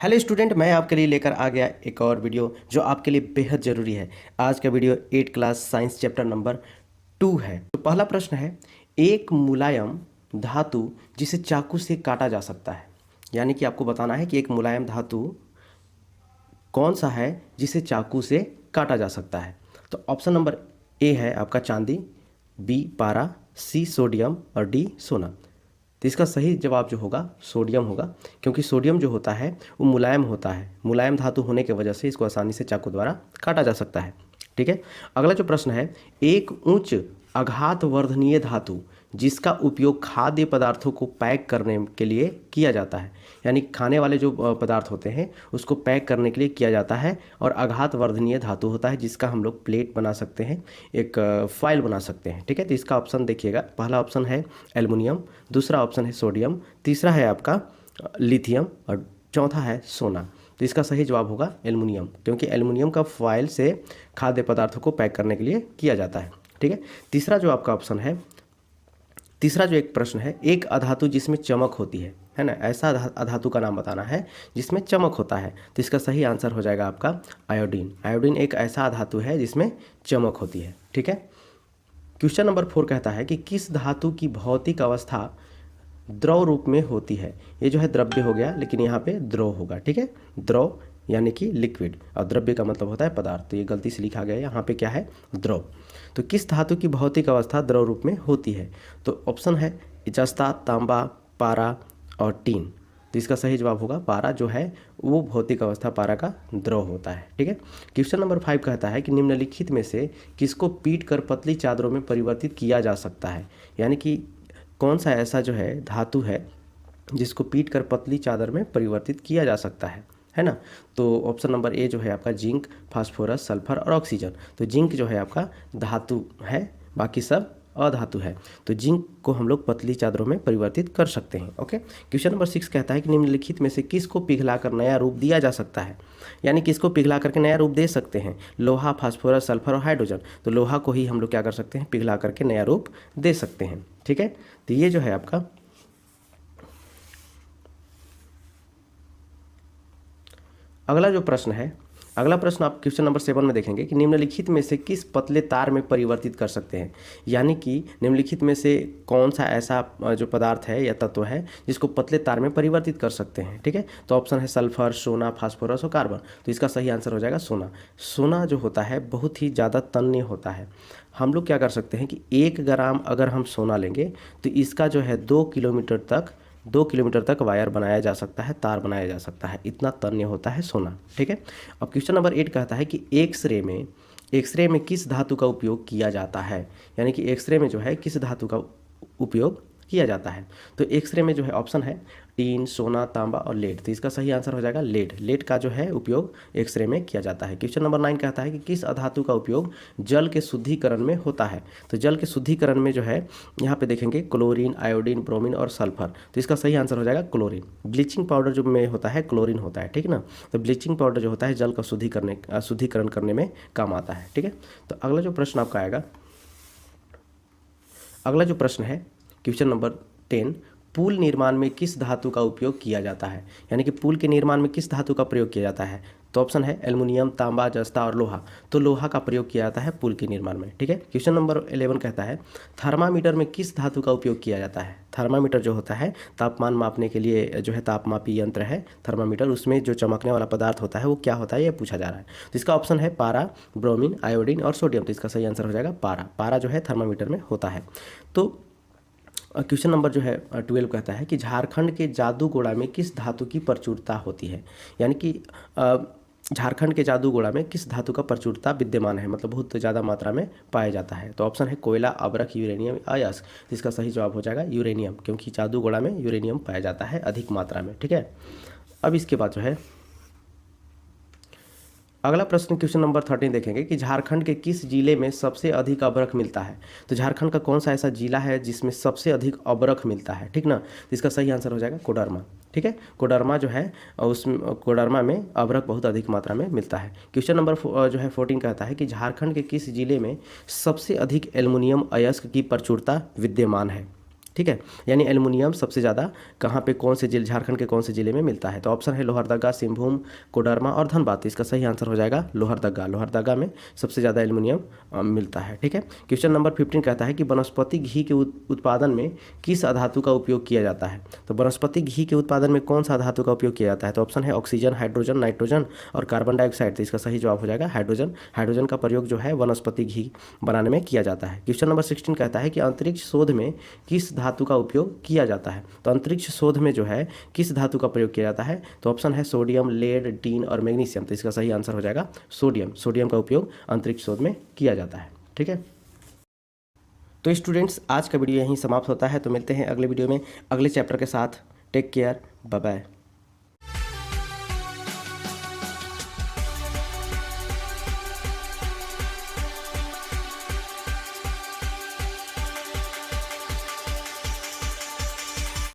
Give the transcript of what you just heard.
Hello student, मैं आपके लिए लेकर आ गया एक और वीडियो जो आपके लिए बेहद ज़रूरी है। आज का video 8 class science chapter number 2 है। तो पहला प्रश्न है, एक मुलायम धातु जिसे चाकू से काटा जा सकता है। यानी कि आपको बताना है कि एक मुलायम धातु कौन सा है जिसे चाकू से काटा जा सकता है। तो ऑप्शन नंबर ए है आपका चांदी, बी पारा, सी सोडियम और डी सोना। तो इसका सही जवाब जो होगा सोडियम होगा, क्योंकि सोडियम जो होता है वो मुलायम होता है। मुलायम धातु होने की वजह से इसको आसानी से चाकू द्वारा काटा जा सकता है। ठीक है, अगला जो प्रश्न है, एक उच्च आघात वर्धनीय धातु जिसका उपयोग खाद्य पदार्थों को पैक करने के लिए किया जाता है। यानी खाने वाले जो पदार्थ होते हैं उसको पैक करने के लिए किया जाता है, और आघात वर्धनीय धातु होता है जिसका हम लोग प्लेट बना सकते हैं, एक फाइल बना सकते हैं। ठीक है, तो इसका ऑप्शन देखिएगा, पहला ऑप्शन है एल्युमिनियम, दूसरा ऑप्शन है सोडियम, तीसरा है आपका लिथियम और चौथा है सोना। तो इसका सही जवाब होगा एल्युमिनियम, क्योंकि एल्युमिनियम का फॉयल से खाद्य पदार्थों को पैक करने के लिए किया जाता है। ठीक है, तीसरा जो आपका ऑप्शन है, तीसरा जो एक प्रश्न है, एक अधातु जिसमें चमक होती है ना, ऐसा अधातु का नाम बताना है जिसमें चमक होता है। तो इसका सही आंसर हो जाएगा आपका आयोडीन। आयोडीन एक ऐसा अधातु है जिसमें चमक होती है। ठीक है, क्वेश्चन नंबर 4 कहता है कि किस धातु की भौतिक अवस्था द्रव रूप में होती है। ये जो है द्रव्य हो गया, लेकिन यहाँ पे द्रव होगा। ठीक है, द्रव यानी कि लिक्विड, और द्रव्य का मतलब होता है पदार्थ। तो ये गलती से लिखा गया है, यहाँ पे क्या है द्रव। तो किस धातु की भौतिक अवस्था द्रव रूप में होती है। तो ऑप्शन है जस्ता, तांबा, पारा और टीन। तो इसका सही जवाब होगा पारा, जो है वो भौतिक अवस्था पारा का द्रव होता है। ठीक है, क्वेश्चन नंबर 5 कहता है कि निम्नलिखित में से किसको पीट कर पतली चादरों में परिवर्तित किया जा सकता है। यानी कि कौन सा ऐसा जो है धातु है जिसको पीट कर पतली चादर में परिवर्तित किया जा सकता है ना। तो ऑप्शन नंबर ए जो है आपका जिंक, फास्फोरस, सल्फर और ऑक्सीजन। तो जिंक जो है आपका धातु है, बाकी सब अधातु है। तो जिंक को हम लोग पतली चादरों में परिवर्तित कर सकते हैं। ओके, क्वेश्चन नंबर 6 कहता है कि निम्नलिखित में से किसको पिघलाकर नया रूप दिया जा सकता है। यानी किसको पिघला करके नया रूप दे सकते हैं। लोहा, फास्फोरस, सल्फर और हाइड्रोजन। तो लोहा को ही हम लोग क्या कर सकते हैं, पिघला करके नया रूप दे सकते हैं। ठीक है, तो ये जो है आपका अगला जो प्रश्न है, अगला प्रश्न आप क्वेश्चन नंबर 7 में देखेंगे कि निम्नलिखित में से किस पतले तार में परिवर्तित कर सकते हैं। यानी कि निम्नलिखित में से कौन सा ऐसा जो पदार्थ है या तत्व है जिसको पतले तार में परिवर्तित कर सकते हैं। ठीक है, तो ऑप्शन है सल्फर, सोना, फास्फोरस और कार्बन। तो इसका सही आंसर हो जाएगा सोना। सोना जो होता है बहुत ही ज़्यादा तन्य होता है। हम लोग क्या कर सकते हैं कि 1 ग्राम अगर हम सोना लेंगे तो इसका जो है 2 किलोमीटर तक वायर बनाया जा सकता है, तार बनाया जा सकता है, इतना तन्य होता है सोना। ठीक है, अब क्वेश्चन नंबर 8 कहता है कि एक्सरे में किस धातु का उपयोग किया जाता है। यानी कि एक्सरे में जो है किस धातु का उपयोग किया जाता है। तो एक्सरे में जो है ऑप्शन है टीन, सोना, तांबा और लेड। तो इसका सही आंसर हो जाएगा लेड। लेड का जो है उपयोग एक्सरे में किया जाता है। क्वेश्चन नंबर 9 कहता है कि किस अधातु का उपयोग जल के शुद्धिकरण में होता है। तो जल के शुद्धिकरण में जो है यहाँ पे देखेंगे क्लोरीन, आयोडीन, ब्रोमीन और सल्फर। तो इसका सही आंसर हो जाएगा क्लोरीन। ब्लीचिंग पाउडर जो में होता है क्लोरीन होता है। ठीक ना, तो ब्लीचिंग पाउडर जो होता है जल का शुद्धिकरण करने में काम आता है। ठीक है, तो अगला जो प्रश्न आपका आएगा, अगला जो प्रश्न है क्वेश्चन नंबर 10, पुल निर्माण में किस धातु का उपयोग किया जाता है। यानी कि पुल के निर्माण में किस धातु का प्रयोग किया जाता है। तो ऑप्शन है एल्युमिनियम, तांबा, जस्ता और लोहा। तो लोहा का प्रयोग किया जाता है पुल के निर्माण में। ठीक है, क्वेश्चन नंबर 11 कहता है थर्मामीटर में किस धातु का उपयोग किया जाता है। थर्मामीटर जो होता है तापमान मापने के लिए जो है तापमापी यंत्र है थर्मामीटर, उसमें जो चमकने वाला पदार्थ होता है वो क्या होता है ये पूछा जा रहा है। तो इसका ऑप्शन है पारा, ब्रोमीन, आयोडीन और सोडियम। तो इसका सही आंसर हो जाएगा पारा। पारा जो है थर्मामीटर में होता है। तो क्वेश्चन नंबर जो है 12 कहता है कि झारखंड के जादूगोड़ा में किस धातु की प्रचुरता होती है। यानी कि झारखंड के जादूगोड़ा में किस धातु का प्रचुरता विद्यमान है, मतलब बहुत ज़्यादा मात्रा में पाया जाता है। तो ऑप्शन है कोयला, अबरख, यूरेनियम, अयस्क। तो इसका सही जवाब हो जाएगा यूरेनियम, क्योंकि जादूगोड़ा में यूरेनियम पाया जाता है अधिक मात्रा में। ठीक है, अब इसके बाद जो है अगला प्रश्न क्वेश्चन नंबर 13 देखेंगे कि झारखंड के किस जिले में सबसे अधिक अबरख मिलता है। तो झारखंड का कौन सा ऐसा जिला है जिसमें सबसे अधिक अबरख मिलता है। ठीक ना, तो इसका सही आंसर हो जाएगा कोडरमा। ठीक है, कोडरमा जो है उसमें कोडरमा में अबरख बहुत अधिक मात्रा में मिलता है। क्वेश्चन नंबर जो है 14 कहता है कि झारखंड के किस जिले में सबसे अधिक एल्युमिनियम अयस्क की प्रचुरता विद्यमान है। ठीक है, यानी एल्युमिनियम सबसे ज़्यादा कहाँ पे, कौन से जिले, झारखंड के कौन से जिले में मिलता है? तो ऑप्शन है लोहरदगा, सिंहभूम, कोडरमा और धनबाद। तो इसका सही आंसर हो जाएगा लोहरदगा। लोहरदगा में सबसे ज़्यादा एल्युमिनियम मिलता है। ठीक है, क्वेश्चन नंबर 15 कहता है कि वनस्पति घी के उत्पादन में किस धातु का उपयोग किया जाता है? तो वनस्पति घी के उत्पादन में कौन सा धातु का उपयोग किया जाता है? तो ऑप्शन है ऑक्सीजन, हाइड्रोजन, नाइट्रोजन और कार्बन डाइऑक्साइड। तो इसका सही जवाब हो जाएगा हाइड्रोजन। हाइड्रोजन का प्रयोग जो है वनस्पति घी बनाने में किया जाता है। क्वेश्चन नंबर 16 कहता है कि अंतरिक्ष शोध में किस धातु का उपयोग किया जाता है? तो अंतरिक्ष शोध में जो है किस धातु का प्रयोग किया जाता है? तो ऑप्शन है सोडियम, लेड, टीन और मैग्नीशियम। तो इसका सही आंसर हो जाएगा सोडियम। सोडियम का उपयोग अंतरिक्ष शोध में किया जाता है। ठीक है, तो स्टूडेंट्स आज का वीडियो यहीं समाप्त होता है। तो मिलते हैं अगले वीडियो में अगले चैप्टर के साथ। Take care, bye bye.